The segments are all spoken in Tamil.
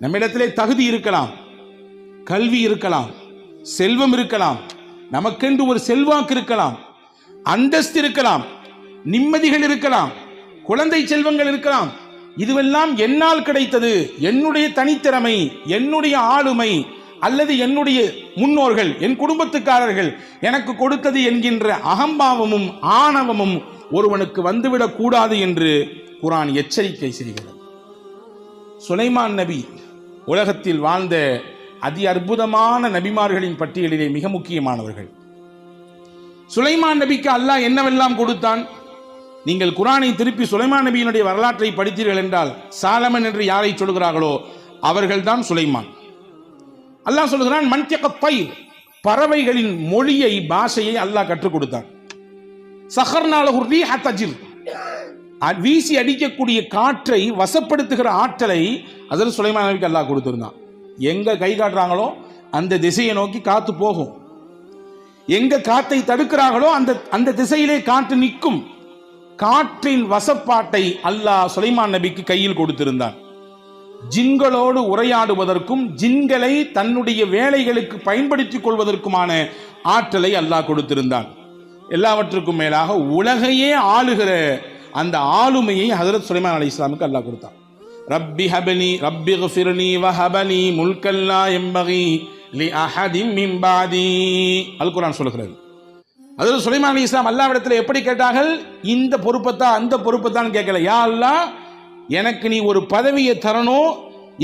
நம்மிடத்திலே தகுதி இருக்கலாம், கல்வி இருக்கலாம், செல்வம் இருக்கலாம், நமக்கென்று ஒரு செல்வாக்கு இருக்கலாம், அந்தஸ்து இருக்கலாம், நிம்மதிகள் இருக்கலாம், குழந்தை செல்வங்கள் இருக்கலாம். இதுவெல்லாம் என்னால் கிடைத்தது, என்னுடைய தனித்திறமை, என்னுடைய ஆளுமை, அல்லது என்னுடைய முன்னோர்கள், என் குடும்பத்துக்காரர்கள் எனக்கு கொடுத்தது என்கின்ற அகம்பாவமும் ஆணவமும் ஒருவனுக்கு வந்துவிடக் கூடாது என்று குர்ஆன் எச்சரிக்கை செய்கிறது. சுலைமான் நபி உலகத்தில் வாழ்ந்த அதி அற்புதமான நபிமார்களின் பட்டியலிலே மிக முக்கியமானவர்கள். சுலைமான் நபிக்கு அல்லாஹ் என்னவெல்லாம் கொடுத்தான்? நீங்கள் குர்ஆனை திருப்பி சுலைமான் நபியினுடைய வரலாற்றை படித்தீர்கள் என்றால், சாலமன் என்று யாரை சொல்கிறார்களோ அவர்கள்தான் சுலைமான். அல்லாஹ் சொல்கிறான், மன்திகத் தைர், பறவைகளின் மொழியை, பாஷையை அல்லாஹ் கற்றுக் கொடுத்தான். சஹர்னா லஹு ரீஹ தஜ்ர், வீசி அடிக்கக்கூடிய காற்றை வசப்படுத்துகிற ஆற்றலை ஹஜ்ரத் சுலைமான் நபிக்கு அல்லாஹ் கொடுத்திருந்தான். எங்க கை காட்டுறாங்களோ அந்த திசையை நோக்கி காத்து போகும், எங்க காத்தை தடுக்கிறார்களோ அந்த திசையிலே காற்று நிற்கும். காற்றின் வசப்பாட்டை அல்லாஹ் சுலைமான் நபிக்கு கையில் கொடுத்திருந்தான். ஜின்களோடு உரையாடுவதற்கும் ஜின்களை தன்னுடைய வேலைகளுக்கு பயன்படுத்திக் கொள்வதற்குமான ஆற்றலை அல்லாஹ் கொடுத்திருந்தான். எல்லாவற்றுக்கும் மேலாக உலகையே ஆளுகிற அந்த ஆளுமையை ஹஜ்ரத் சுலைமான் அலைஹிஸ்ஸலாமுக்கு அல்லாஹ் கொடுத்தான். ரப்பி ஹபனி ரப்பி ஃபிர்னி வஹபனி முல்கல்லா யம்பகி லி அஹதின் மின் பாதி. அல் குர்ஆன் சொல்கிறது. ஹஜ்ரத் சுலைமான் அலைஹிஸ்ஸலாம் அல்லாஹ்விடத்தில் எப்படி கேட்டார்கள்? இந்த பொறுப்பைத்தான் அந்த பொறுப்பைத்தான் கேட்கல. யா அல்லாஹ், எனக்கு நீ ஒரு பதவியை தரணும்,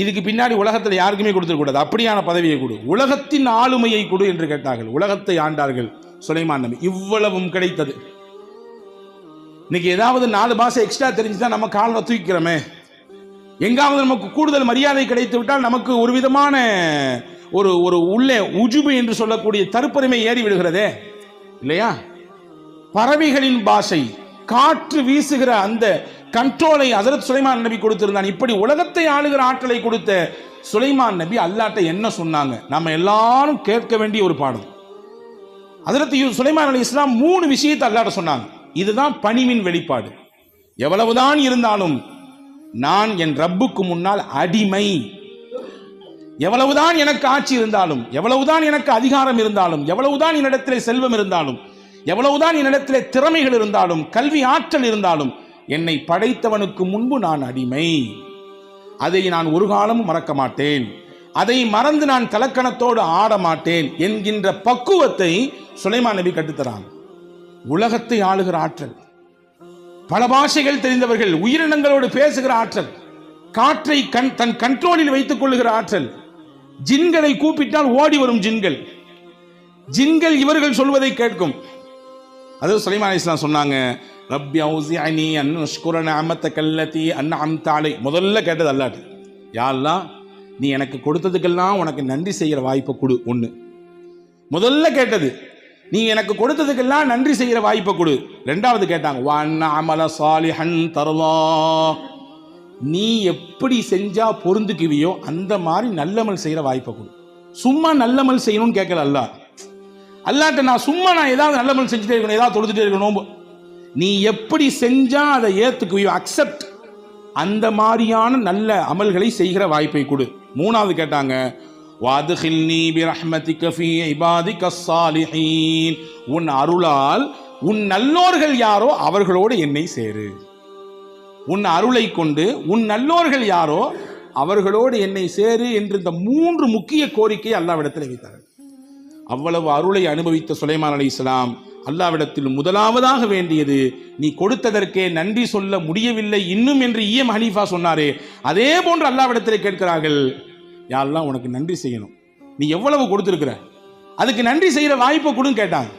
இதுக்கு பின்னாடி உலகத்தில் யாருக்குமே கொடுத்துடக்கூடாது, அப்படியான பதவியை கொடு, உலகத்தின் ஆளுமையை கொடு என்று கேட்டார்கள். உலகத்தை ஆண்டார்கள் சுலைமான் நபி. இவ்வளவும் கிடைத்தது. இன்னைக்கு ஏதாவது 4 பாஷை எக்ஸ்ட்ரா தெரிஞ்சுதான் நம்ம காலை தூக்கிறோமே, எங்காவது நமக்கு கூடுதல் மரியாதை கிடைத்து விட்டால் நமக்கு ஒரு விதமான ஒரு உள்ளே உஜுபு என்று சொல்லக்கூடிய தற்பெருமை ஏறி விடுகிறதே இல்லையா? பறவைகளின் பாஷை, காற்று வீசுகிற அந்த கண்ட்ரோலை ஹஜ்ரத் சுலைமான் நபி கொடுத்திருந்தான். இப்படி உலகத்தை ஆளுகிற ஆற்றலை கொடுத்த சுலைமான் நபி அல்லாஹ்ட்ட என்ன சொன்னாங்க? நம்ம எல்லாரும் கேட்க வேண்டிய ஒரு பாடம். ஹஜ்ரத் சுலைமான் அலைஹிஸ்ஸலாம் 3 விஷயத்தை அல்லாஹ்ட்ட சொன்னாங்க. இதுதான் பணிவின் வெளிப்பாடு. எவ்வளவுதான் இருந்தாலும் நான் என் ரப்புக்கு முன்னால் அடிமை. எவ்வளவுதான் எனக்கு ஆட்சி இருந்தாலும், எவ்வளவுதான் எனக்கு அதிகாரம் இருந்தாலும், எவ்வளவுதான் என்னிடத்திலே செல்வம் இருந்தாலும், எவ்வளவுதான் என்னிடத்திலே திறமைகள் இருந்தாலும், கல்வி ஆற்றல் இருந்தாலும், என்னை படைத்தவனுக்கு முன்பு நான் அடிமை. அதை நான் ஒரு காலமும் மறக்க மாட்டேன். அதை மறந்து நான் கலக்கணத்தோடு ஆட மாட்டேன் என்கின்ற பக்குவத்தை சுலைமான் நபி கற்றுத்தராங்க. உலகத்தை ஆளுகிற ஆற்றல், பல பாஷைகள் தெரிந்தவர்கள், உயிரினங்களோடு பேசுகிற ஆற்றல், காற்றை தன் கண்ட்ரோலில் வைத்துக் கொள்ளுகிற ஆற்றல், ஜின்களை கூப்பிட்டால் ஓடி வரும் ஜின்கள், ஜின்கள் இவர்கள் சொல்வதை கேட்கும். அது சுலைமான் அலைஹிஸ்ஸலாம் சொன்னாங்க, ரப்பி அவுஸிஅனி அன் அஷ்குர நிஅமத்தக அல்லதி அன்அம்த அலை. முதல்ல கேட்டது அல்லாஹ், யா அல்லாஹ், நீ எனக்கு கொடுத்ததுக்கெல்லாம் உனக்கு நன்றி செய்கிற வாய்ப்பை கொடு. ஒன்று முதல்ல கேட்டது, நீ எனக்கு கொடுத்ததுக்கெல்லாம் நன்றி செய்கிற வாய்ப்பை கொடு. 2வது கேட்டாங்க, வஅன் அமல சாலிஹன் தர்லா, நீ எப்படி செஞ்சா பொருந்துக்குவியோ அந்த மாதிரி நல்லமல் செய்கிற வாய்ப்பை கொடு. சும்மா நல்லமல் செய்யணும்னு கேட்கல அல்லாஹ். அல்லாஹ்ட்ட நான் ஏதாவது நல்லமல் செஞ்சுட்டே இருக்கணும், ஏதாவது தொழுதுட்டே இருக்கணும், நீ எப்படி செஞ்சா அதை ஏத்துக்குவியோ, அக்செப்ட், அந்த மாதிரியான நல்ல அமல்களை செய்கிற வாய்ப்பை கொடு. 3வது கேட்டாங்க, வாதுகில்னி பிரஹ்மதிக ஃபீ இபாதிகஸ் ஸாலிஹீன், உன் அருளால் உன் நல்லோர்கள் யாரோ அவர்களோடு என்னை சேரு. உன் அருளை கொண்டு உன் நல்லோர்கள் யாரோ அவர்களோடு என்னை சேரு என்று இந்த 3 முக்கிய கோரிக்கையை அல்லாஹ்விடத்தில் வைத்தார்கள். அவ்வளவு அருளை அனுபவித்த சுலைமான் அலைஹிஸ்ஸலாம் அல்லாஹ்விடத்தில் முதலாவதாக வேண்டியது, நீ கொடுத்ததற்கே நன்றி சொல்ல முடியவில்லை இன்னும் என்று ஈயம் ஹனீஃபா சொன்னாரே, அதே போன்று அல்லாஹ்விடத்தில் கேட்கிறார்கள், யா அல்லாஹ், உனக்கு நன்றி செய்யணும், நீ எவ்வளவு கொடுத்திருக்கிற, அதுக்கு நன்றி செய்கிற வாய்ப்பை கொடுன்னு கேட்டாங்க.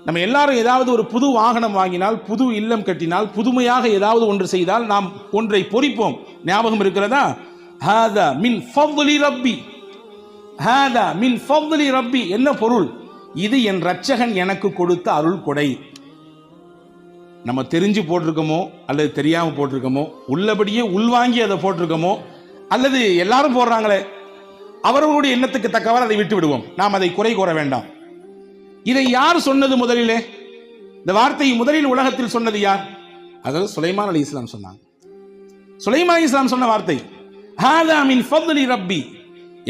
நம்ம எல்லாரும் ஏதாவது ஒரு புது வாகனம் வாங்கினால், புது இல்லம் கட்டினால், புதுமையாக ஏதாவது ஒன்று செய்தால் நாம் ஒன்றை பொறிப்போம். ஞாபகம் இருக்கிறதா? ஹாதா மின் ஃபض்லி ரப்பி, ஹாதா மின் ஃபض்லி ரப்பி. என்ன பொருள்? இது என் ரட்சகன் எனக்கு கொடுத்த அருள் கொடை. நம்ம தெரிஞ்சு போட்டிருக்கோமோ அல்லது தெரியாம போட்டிருக்கோமோ, உள்ளபடியே உள்வாங்கி அதை போட்டிருக்கோமோ, அல்லது எல்லாரும் போடுறாங்களே அவர்களுடைய எண்ணத்துக்கு தக்கவாறு அதை விட்டு விடுவோம். நாம் அதை குறை கூற வேண்டாம். இதை யார் சொன்னது முதலிலே? இந்த வார்த்தையை முதலில் உலகத்தில் சொன்னது யார்? அதாவது சுலைமான் அலைஹிஸ்ஸலாம் சொன்னாங்க. சுலைமான் அலைஹிஸ்ஸலாம் சொன்ன வார்த்தை. ஹாதா மின் ஃபத்லி ரப்பி,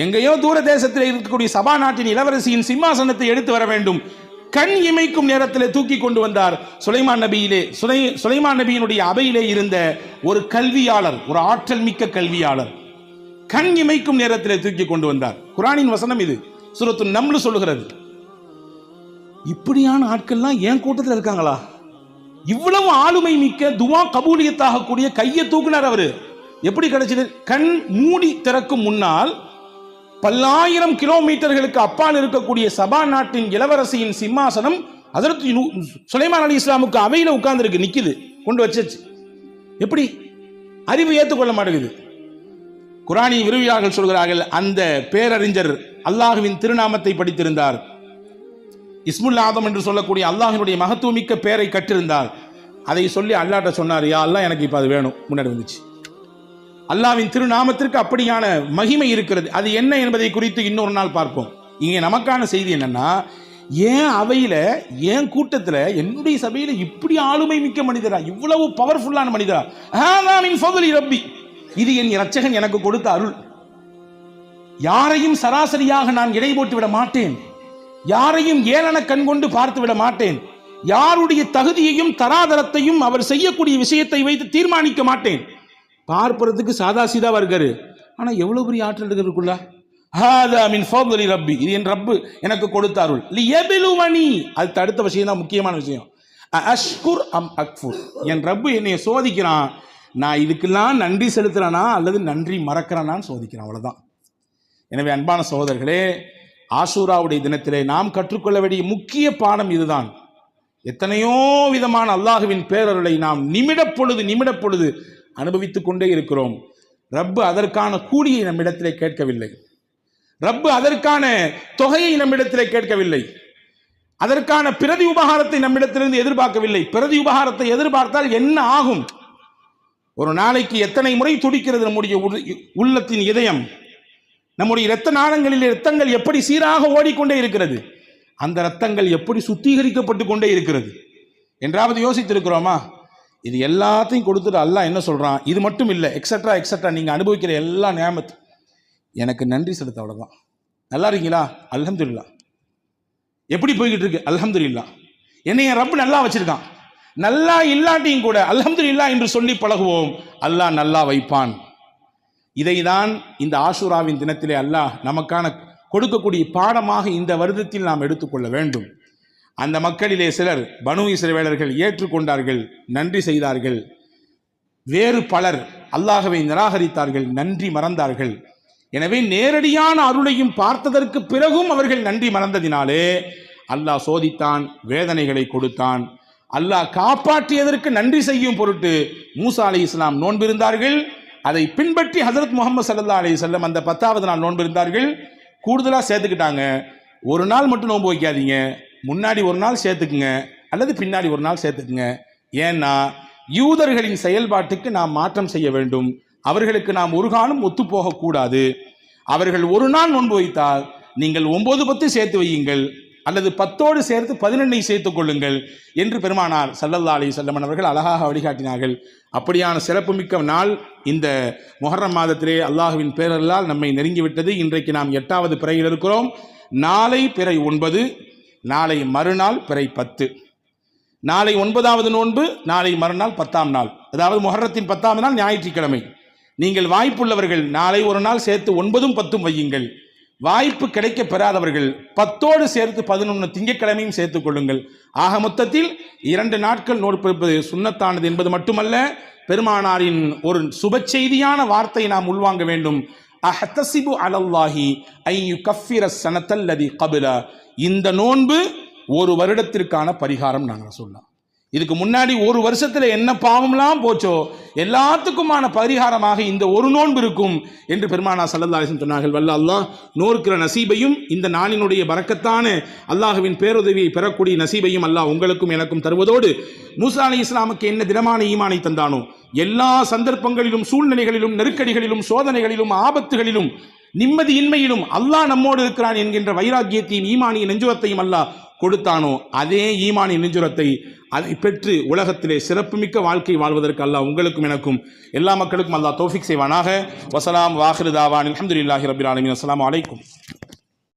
எங்கேயோ தூர தேசத்தில் இருக்கக்கூடிய சபா நாட்டின் இளவரசியின் சிம்மாசனத்தை எடுத்து வர வேண்டும். கண் இமைக்கும் நேரத்தில் தூக்கி கொண்டு வந்தார். சுலைமான் நபியினுடைய அவையிலே இருந்த ஒரு கல்வியாளர், ஒரு ஆற்றல் மிக்க கல்வியாளர், கண் இமைக்கும் நேரத்தில் தூக்கி கொண்டு வந்தார். குர்ஆனின் வசனம் இது, சூரத்து நம்ல் சொல்லுகிறது. இப்படியான ஆட்கள்லாம் என் கூட்டத்தில் இருக்காங்களா? இவ்வளவு ஆளுமை மிக்க துவா கபூலியத்தாக கூடிய கையை தூக்குனார். அவரு எப்படி கிடைச்சது? கண் மூடி திறக்கும் முன்னால் பல்லாயிரம் கிலோமீட்டர்களுக்கு அப்பால் இருக்கக்கூடிய சபா நாட்டின் இளவரசியின் சிம்மாசனம் ஹஜ்ரத் சுலைமான் அலைஹிஸ்ஸலாமுக்கு அவையில உட்கார்ந்து இருக்கு, நிக்குது, கொண்டு வச்சிருச்சு. எப்படி? அறிவு ஏற்றுக்கொள்ள மாட்டேங்குது. குர்ஆனின் விரிவியாளர்கள் சொல்கிறார்கள், அந்த பேரறிஞர் அல்லாஹ்வின் திருநாமத்தை படித்திருந்தார், இஸ்முல் ஆதம் என்று சொல்லக்கூடிய அல்லாஹ்வினுடைய மகத்துவமிக்க பெயரை கற்றிருந்தார். அதை சொல்லி அல்லாஹ்ட்ட சொன்னார், யா அல்லாஹ் எனக்கு இப்போ அது வேணும். முன்னாடி வந்துச்சு. அல்லாஹ்வின் திருநாமத்திற்கு அப்படியான மகிமை இருக்கிறது. அது என்ன என்பதை குறித்து இன்னொரு நாள் பார்ப்போம். இங்கே நமக்கான செய்தி என்னன்னா, ஏன் அவையில, ஏன் கூட்டத்தில், என்னுடைய சபையில இப்படி ஆளுமை மிக்க மனிதரா, இவ்வளவு பவர்ஃபுல்லான மனிதரா? ஹாதா மின் ஃபத்லி ரப்பி, இது என் இரட்சகன் எனக்கு கொடுத்த அருள். யாரையும் சராசரியாக நான் இடை போட்டு விட மாட்டேன். யாரையும் ஏளன கண் கொண்டு பார்த்து விட மாட்டேன். யாருடைய தகுதியையும் தராதரத்தையும் அவர் செய்யக்கூடிய விஷயத்தை வைத்து தீர்மானிக்க மாட்டேன். பார்ப்பதற்கு சாதா சீதாவா இருக்காரு, ஆனா எவ்வளவு பெரிய ஆற்றல் இருக்குல்ல. ஹாதா மின் ஃபத்லி ரப்பி, இது என் ரப்பு எனக்கு கொடுத்த அருள். லியப்லுவனி, அது அடுத்த விஷயம் தான், முக்கியமான விஷயம். அஷ்குர் அம் அக்ஃபுர், என் ரப்பு என்னை சோதிக்கிறான், நான் இதுக்கெல்லாம் நன்றி செலுத்துறேனா அல்லது நன்றி மறக்கிறேனான்னு சோதிக்கிறேன், அவ்வளவுதான். எனவே அன்பான சகோதரர்களே, ஆஷூராவுடைய தினத்திலே நாம் கற்றுக்கொள்ள வேண்டிய முக்கிய பாடம் இதுதான். எத்தனையோ விதமான அல்லாஹுவின் பேரருளை நாம் நிமிட பொழுது அனுபவித்துக் கொண்டே இருக்கிறோம். ரப்பு அதற்கான கூலியை நம்மிடத்திலே கேட்கவில்லை. ரப்பு அதற்கான தொகையை நம்மிடத்திலே கேட்கவில்லை. அதற்கான பிரதி உபகாரத்தை நம்மிடத்திலிருந்து எதிர்பார்க்கவில்லை. பிரதி உபகாரத்தை எதிர்பார்த்தால் என்ன ஆகும்? ஒரு நாளைக்கு எத்தனை முறை துடிக்கிறது நம்முடைய உள்ளத்தின் இதயம்? நம்முடைய இரத்த நாளங்களில் இரத்தங்கள் எப்படி சீராக ஓடிக்கொண்டே இருக்கிறது? அந்த இரத்தங்கள் எப்படி சுத்திகரிக்கப்பட்டு கொண்டே இருக்கிறது என்றாவது யோசித்திருக்கிறோமா? இது எல்லாத்தையும் கொடுத்துட்டு அல்லாஹ் என்ன சொல்றான்? இது மட்டும் இல்லை, எக்ஸட்ரா எக்ஸட்ரா, நீங்க அனுபவிக்கிற எல்லா நியாமத்து எனக்கு நன்றி செலுத்த, அவ்வளவுதான். நல்லா இருக்கீங்களா? அல்ஹம்துலில்லாஹ். எப்படி போய்கிட்டு இருக்கு? அல்ஹம்துலில்லாஹ். என்னைய ரப்பு நல்லா வச்சிருக்கான். நல்லா இல்லாட்டியும் கூட அல்ஹம்துலில்லாஹ் என்று சொல்லி பழகுவோம், அல்லாஹ் நல்லா வைப்பான். இதைதான் இந்த ஆஷூராவின் தினத்திலே அல்லாஹ் நமக்கான கொடுக்கக்கூடிய பாடமாக இந்த வருடத்தில் நாம் எடுத்துக்கொள்ள வேண்டும். அந்த மக்களிலே சிலர், பனு இஸ்ரவேலர்கள், ஏற்றுக்கொண்டார்கள், நன்றி செய்தார்கள். வேறு பலர் அல்லாஹ்வை நிராகரித்தார்கள், நன்றி மறந்தார்கள். எனவே நேரடியான அருளையும் பார்த்ததற்கு பிறகும் அவர்கள் நன்றி மறந்ததினாலே அல்லாஹ் சோதித்தான், வேதனைகளை கொடுத்தான். அல்லாஹ் காப்பாற்றியதற்கு நன்றி செய்யும் பொருட்டு மூசா அலைஹிஸ்ஸலாம் நோன்பிருந்தார்கள். அதை பின்பற்றி ஹஜ்ரத் முஹம்மது ஸல்லல்லாஹு அலைஹி வஸல்லம் அந்த 10வது நாள் நோன்பிருந்தார்கள். கூடுதலாக சேர்த்துக்கிட்டாங்க, ஒரு நாள் மட்டும் நோன்பு வைக்காதீங்க, முன்னாடி ஒரு நாள் சேர்த்துக்குங்க அல்லது பின்னாடி ஒரு நாள் சேர்த்துக்குங்க. ஏன்னா யூதர்களின் செயல்பாட்டுக்கு நாம் மாற்றம் செய்ய வேண்டும். அவர்களுக்கு நாம் ஒரு காலம் ஒத்துப்போகக்கூடாது. அவர்கள் ஒரு நாள் நோன்பு வைத்தால் நீங்கள் 9-10 சேர்த்து வையுங்கள், அல்லது 10ஓடு சேர்த்து 11 சேர்த்துக் கொள்ளுங்கள் என்று பெருமானார் ஸல்லல்லாஹு அலைஹி வஸல்லம் அவர்கள் அழகாக வழிகாட்டினார்கள். அப்படியான சிறப்புமிக்க நாள் இந்த முஹர்ரம் மாதத்திலே அல்லாஹுவின் பேரருளால் நம்மை நெருங்கிவிட்டது. இன்றைக்கு நாம் 8வது பிறையில் இருக்கிறோம். நாளை பிறை 9, நாளை மறுநாள் பிறை 10. நாளை 9வது நோன்பு, நாளை மறுநாள் 10ஆம் நாள், அதாவது முஹர்ரத்தின் 10ஆம் நாள் ஞாயிற்றுக்கிழமை. நீங்கள் வாய்ப்புள்ளவர்கள் நாளை ஒரு நாள் சேர்த்து 9ம் 10ம் வையுங்கள். வாய்ப்பு கிடைக்க பெறாதவர்கள் 10ஓடு சேர்த்து 11 திங்கட்கிழமையும் சேர்த்துக் கொள்ளுங்கள். ஆக மொத்தத்தில் 2 நாட்கள் நோன்பு சுன்னத்தானது என்பது மட்டுமல்ல, பெருமானாரின் ஒரு சுப செய்தியான வார்த்தை நாம் உள்வாங்க வேண்டும். அஹ்தஸிபு அலல்லாஹி ஐ யுகஃபிர ஸனத்தல்லதி கப்ல, இந்த நோன்பு ஒரு வருடத்திற்கான பரிகாரம். நாங்கள் சொல்லலாம், இதுக்கு முன்னாடி ஒரு வருஷத்துல என்ன பாவம்லாம் போச்சோ எல்லாத்துக்குமான பரிகாரமாக இந்த ஒரு நோன்பு இருக்கும் என்று பெருமானார் ஸல்லல்லாஹு அலைஹி வஸல்லம் சொன்னார்கள். வல்ல அல்லாஹ் நோர்க்கிற நசீபையும் இந்த நாளினுடைய பரக்கத்தான அல்லாஹ்வின் பேருதவியை பெறக்கூடிய நசீபையும் அல்லாஹ் உங்களுக்கும் எனக்கும் தருவதோடு, மூசா அலைஹிஸ்ஸலாமுக்கு என்ன திடமான ஈமானை தந்தானோ எல்லா சந்தர்ப்பங்களிலும், சூழ்நிலைகளிலும், நெருக்கடிகளிலும், சோதனைகளிலும், ஆபத்துகளிலும், நிம்மதியின்மையிலும் அல்லாஹ் நம்மோடு இருக்கிறான் என்கின்ற வைராக்கியத்தையும் ஈமானிய நெஞ்சுவத்தையும் அல்லாஹ் கொடுத்தானோ அதே ஈமானின் நெஞ்சுரத்தை அதை பெற்று உலகத்திலே சிறப்புமிக்க வாழ்க்கை வாழ்வதற்கு அல்லாஹ் உங்களுக்கும் எனக்கும் எல்லா மக்களுக்கும் அல்லாஹ் தௌஃபீக் செய்வானாக. வஸலாம் வாஹிரு தாவான் அல்ஹம்துலில்லாஹி ரப்பில் ஆலமீன். அஸ்ஸலாமு அலைக்கும்.